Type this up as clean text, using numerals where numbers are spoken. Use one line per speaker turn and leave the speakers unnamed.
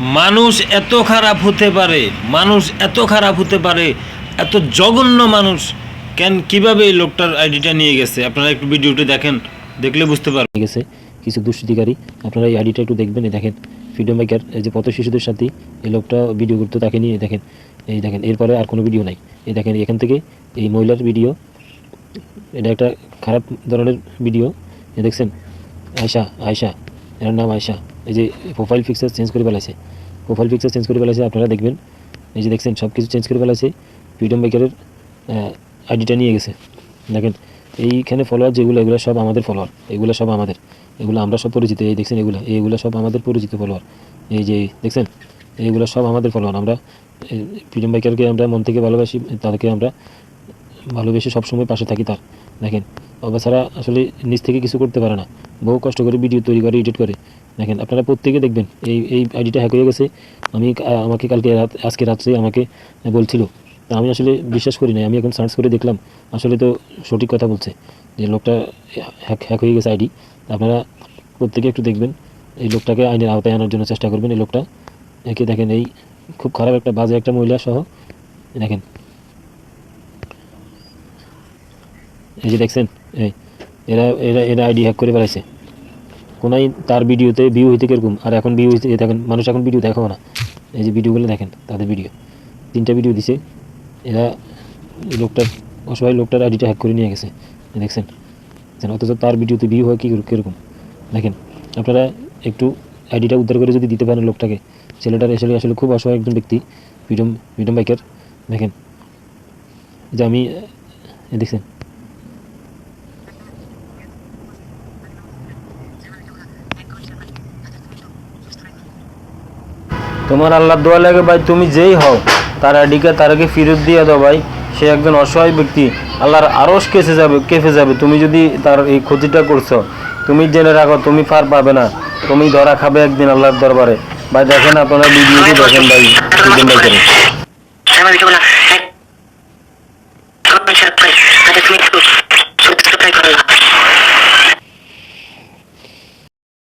মানুষ এত খারাপ হতে পারে, মানুষ এত খারাপ হতে পারে, এত জঘন্য মানুষ কেন, কিভাবে এই লোকটার আইডিটা নিয়ে গেছে? আপনারা একটু ভিডিওটি দেখেন, দেখলে বুঝতে পারবেন।
গেছে কিছু দুষ্কৃতিকারী, আপনারা এই আইডিটা একটু দেখবেন। এই দেখেন ফ্রিডম বাইকার, এই যে পথ শিশুদের সাথে এই লোকটা ভিডিও করতে, তাকে নিয়ে দেখেন। এই দেখেন এরপরে আর কোনো ভিডিও নাই। এই দেখেন এখান থেকে এই মহিলার ভিডিও, এটা একটা খারাপ ধরনের ভিডিও। এই দেখছেন আয়শা, আয়শা, এর নাম আয়শা। এই যে প্রোফাইল পিকচার চেঞ্জ করে ফেলাইছে, প্রোফাইল পিকচার চেঞ্জ করে ফেলাইছে, আপনারা দেখবেন। এই যে দেখছেন সব কিছু চেঞ্জ করে ফেলাইছে। ফ্রিডম বাইকারের আইডিটা নিয়ে গেছে। দেখেন এইখানে ফলোয়ার যেগুলো, এগুলো সব আমাদের ফলোয়ার, এগুলো সব আমাদের, এগুলো আমরা সব পরিচিত। এই দেখছেন এইগুলো সব আমাদের পরিচিত ফলোয়ার। এই যে দেখছেন এইগুলো সব আমাদের ফলোয়ার। আমরা ফ্রিডম বাইকারকে আমরা মন থেকে ভালোবাসি, তাদেরকে আমরা ভালোবেসে সবসময় পাশে থাকি তার। দেখেন ছাড়া আসলে নিজ থেকে কিছু করতে পারে না, বহু কষ্ট করে ভিডিও তৈরি করে, এডিট করে। দেখেন আপনারা প্রত্যেকে দেখবেন এই আইডিটা হ্যাক হয়ে গেছে। আমাকে কালকে আজকে রাত্রে আমাকে বলছিল, তা আমি আসলে বিশ্বাস করি নাই। আমি এখন সার্চ করে দেখলাম, আসলে তো সঠিক কথা বলছে যে লোকটা হ্যাক হয়ে গেছে আইডি। আপনারা প্রত্যেকে একটু দেখবেন, এই লোকটাকে আইনের আওতায় আনার জন্য চেষ্টা করবেন। এই লোকটা একে দেখেন, এই খুব খারাপ একটা বাজে একটা মহিলা সহ। দেখেন এই যে দেখছেন, এরা এরা এরা আইডি হ্যাক করে বেড়াইছে। কোনাই তার ভিডিওতে ভিউ হইতে কিরকম, আর এখন ভিউ হইতে দেখেন, মানুষ এখন ভিডিও দেখাও না। এই যে ভিডিওগুলো দেখেন, তাদের ভিডিও 3টা ভিডিও দিছে এরা। লোকটার অসহায় লোকটার আইডিটা হ্যাক করে নিয়ে গেছে, দেখছেন। অথচ তার ভিডিওতে ভিউ হয় কীরকম দেখেন। আপনারা একটু আইডিটা উদ্ধার করে যদি দিতে পারেন লোকটাকে, ছেলেটার আসলে আসলে খুব অসহায় একজন ব্যক্তি, ফ্রিডম বাইকার। দেখেন যে আমি দেখছেন
তোমার আল্লাহর দোয়া লাগে ভাই, তুমি যেই হও তার আইডিকে তারকে ফেরত দিয়ে দাও ভাই। সে একজন অসহায় ব্যক্তি, আল্লাহর আরশ কেঁপে যাবে তুমি যদি তার এই ক্ষতিটা করছো। তুমি জেনে রাখো, তুমি পার পাবে না, তুমি ধরা খাবে একদিন আল্লাহর দরবারে। ভাই দেখেন, আপনারা ভিডিওটি দেখেন ভাই, ফ্রিডম বাইকারের।